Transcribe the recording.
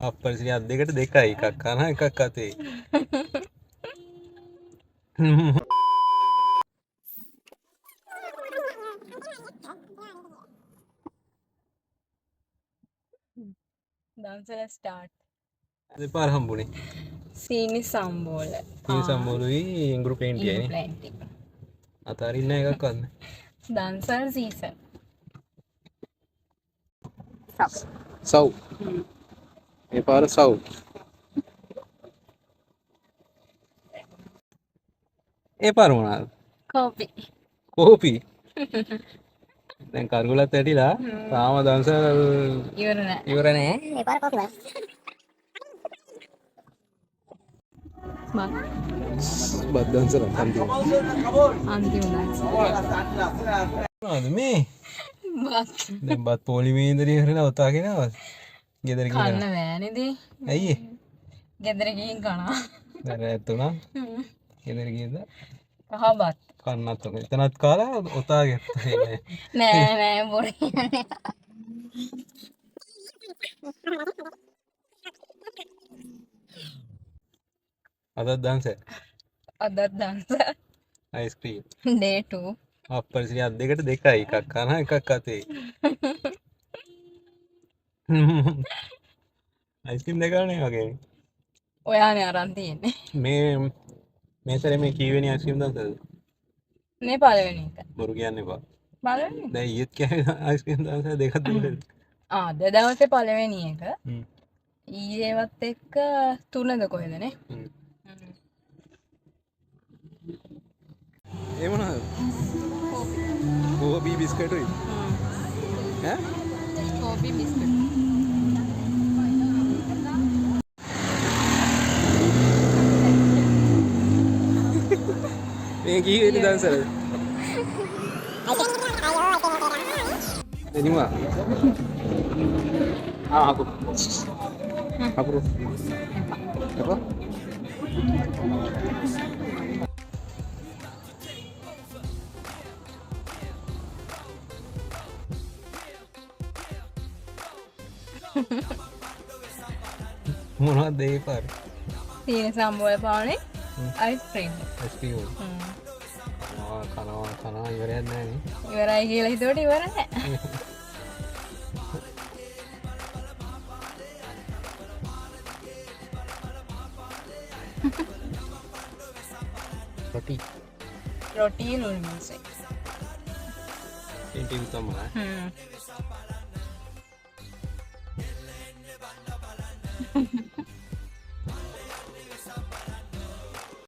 අප්පල්සිනි අත් දෙකට දෙකයි එකක් කන එකක් අතේ. දන්සල ස්ටාර්ට්. දෙපාර හම්බුනේ. සීනි සම්බෝල. සීනි සම්බෝලුයි ඉංග්‍රු පේන්ටියනේ. ප්ලැන්ටි. අතාරින්න එකක් වන්න. දන්සල් සීසන්. සව්. මේ පාර සව්. ඒ පාර මොනවාද? කෝපි. කෝපි. දැන් කර්ගුලත් ඇටිලා තාම දන්සල් ඉවර නෑ. ඉවර නෑ. ඒ පාර කෝපි වල. බත් දන්සල අන්තිම. අන්තිම දන්සල්. මොනවද මේ? බත්. දැන් බත් පොලිමේ ඉඳලා ඉවරලා ඔතාගෙන ආවද? ගෙදර ගිහින් කන්න බෑනේදී. ඇයි ඒ? ගෙදර ගිහින් කනවා. දැන් ඇතුණා. ගෙදර ගිහින්ද කහ බත්. කන්නත් ඔක. එතනත් කාලා ඔතාගෙන නෑ බොරු කියන්නේ. අදත් දන්සල්. අදත් දන්සල්. අයිස්ක්‍රීම්. day 2. අප්පල්සිනි අත් දෙකට දෙකයි එකක් කන එකක් අතේ. අයිස්ක්‍රීම් දෙකනේ වගේ. ඔයානේ අරන් තියෙන්නේ. මේ සැරේ මේ කීවෙනි අයිස්ක්‍රීම් දන්සල්ද? මේ පළවෙනි එක. බොරු කියන්න එපා. පළවෙනි. දැන් ඊයේත් කෑවේ අයිස්ක්‍රීම් දන්සල් දෙකක් දුන්නද? අද දවසේ පළවෙනි එක. ඊයේවත් එක්ක තුනද කොහෙදනේ? ඒ මොනවද? කෝපි බිස්කට්ුයි. ඈ? කෝපි බිස්කට්. මේ කීවෙනි දන්සල්ද? එනිමා. හපු. apa? මොනවද ඒ පාර? සීනි සම්බෝල පානේ අයිස්ක්‍රීම්. අයිස්ක්‍රීම්. කනවා ඉවරයක් නැහැ නේ. ඉවරයි කියලා හිතුවට ඉවර නැහැ. रोटी नूडल्स से पेंटिंग तो मना है